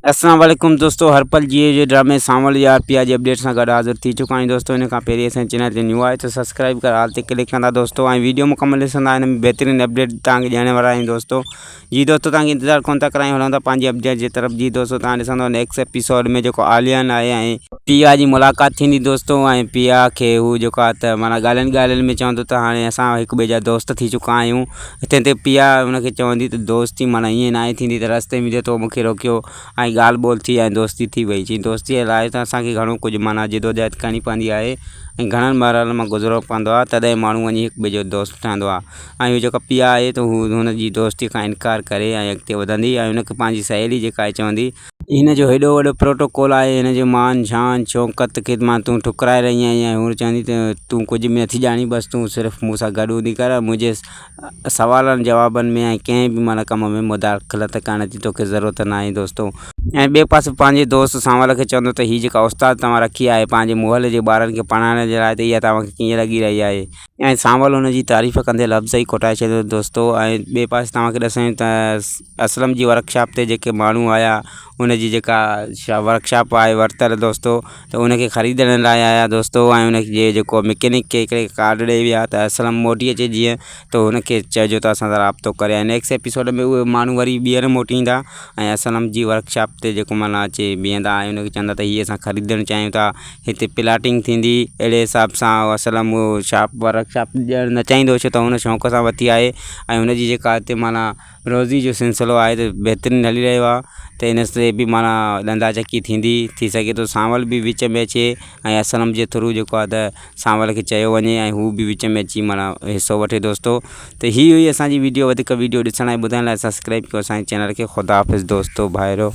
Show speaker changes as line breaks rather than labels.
अस्सलाम वालेकुम दोस्तों, हर पल जिए जो ड्रामे सावल यार पिया जी अपडेट सां गॾु हाज़िर थी चुका आहियूं दोस्तों। इन खां पहिरीं असांजे चैनल ते न्यू आहे तो सब्सक्राइब कर हाल ते क्लिक कंदा दोस्तों, ऐं वीडियो मुकमल ॾिसंदा हिन में बहितरीन अपडेट तव्हांखे ॾियण वारा आहियूं दोस्तों। जी दोस्तों, तव्हांखे इंतज़ारु कोन था करायूं, हलूं था पंहिंजी अपडेट जी तरफ़। जी दोस्तों, तव्हां ॾिसंदव नेक्स्ट एपिसोड में जेको आलियान आहे ऐं पिया जी मुलाक़ात थींदी दोस्तों। ऐं पिया खे हू जेको आहे त माना ॻाल्हियुनि ॻाल्हियुनि में चवंदो त हाणे असां हिक ॿिए जा दोस्त थी चुका आहियूं। हिते ते पिया हुनखे चवंदी त दोस्ती माना ईअं नाहे थींदी त रस्ते में जे तो मूंखे रोकियो ऐं ॻाल्हि ॿोल थी ऐं दोस्ती थी वई। चई दोस्तीअ लाइ त असांखे घणो कुझु माना जिदोजहद करणी पवंदी आहे ऐं घणनि मरहलनि मां गुज़रिणो पवंदो आहे, तॾहिं माण्हू वञी हिक ॿिए जो दोस्त ठहंदो आहे। ऐं इहो जेको पिया आहे त हू हुनजी दोस्ती खां इनकार करे ऐं अॻिते वधंदी ऐं हुनखे पंहिंजी सहेली जेका आहे चवंदी हिन जो हेॾो वॾो प्रोटोकॉल आहे, हिन जो मान शान शौक़त खे मां तूं ठुकराए रही आहीं। ऐं हू चवंदी त तूं कुझु बि नथी ॼाणी, बसि तूं सिर्फ़ु मूंसां गॾु हूंदी कर, मुंहिंजे सवालनि जवाबनि में ऐं कंहिं बि माना कम में मुदाख़लत करण जी तोखे ज़रूरत न आहे दोस्तों। ऐं ॿिए पासे पंहिंजे दोस्त सांवल खे चवंदो त हीअ जेका उस्ताद तव्हां रखी आहे पंहिंजे मुहले जे ॿारनि खे पढ़ाइण जे लाइ, त इहा तव्हांखे कीअं लॻी रही आहे। ऐं सांवल हुनजी तारीफ़ कंदे लफ़्ज़ ई कोटाए छॾियो दोस्तों। ऐं ॿिए पासे तव्हांखे ॾिसूं त असलम जी वर्कशॉप ते जेके माण्हू आया, हुनजी जेका वर्कशॉप आहे वरितल दोस्तों, त उनखे ख़रीदण लाइ आया दोस्तों। ऐं उनजे जेको मैकेनिक खे हिकिड़े कार्ड ॾेई विया त असलम मोटी अचे जीअं, त हुनखे चइजो त असां सां राब्तो करे। ऐं नेक्स्ट एपिसोड में उहे माण्हू वरी ॿीहर मोटी ईंदा ऐं असलम जी वर्कशॉप ते जेको माना अचे बीहंदा ऐं हुनखे चवंदा त हीअ असां ख़रीदणु चाहियूं था, हिते प्लाटिंग थींदी। अहिड़े हिसाब सां असलम उहो वर्कशॉप ॾियणु न चाहींदो छो त हुन शौक़ सां वरिती आहे ऐं हुनजी जेका हिते माना रोज़ी जो सिलसिलो आहे त बहितरीनु हली रहियो आहे। त इन ते बि माना धंधा चकी थी सघे थो सांवल बि विच में अचे ऐं असलम जे थ्रू जेको आहे त सांवल खे चयो वञे ऐं हू बि विच में अची माना हिसो वठे दोस्तों। त हीअ हुई असांजी वीडियो। वधीक वीडियो ॾिसण ऐं ॿुधण लाइ सब्सक्राइब कयो असांजे चैनल खे। ख़ुदा हाफ़िज़ दोस्तों, भाइरो।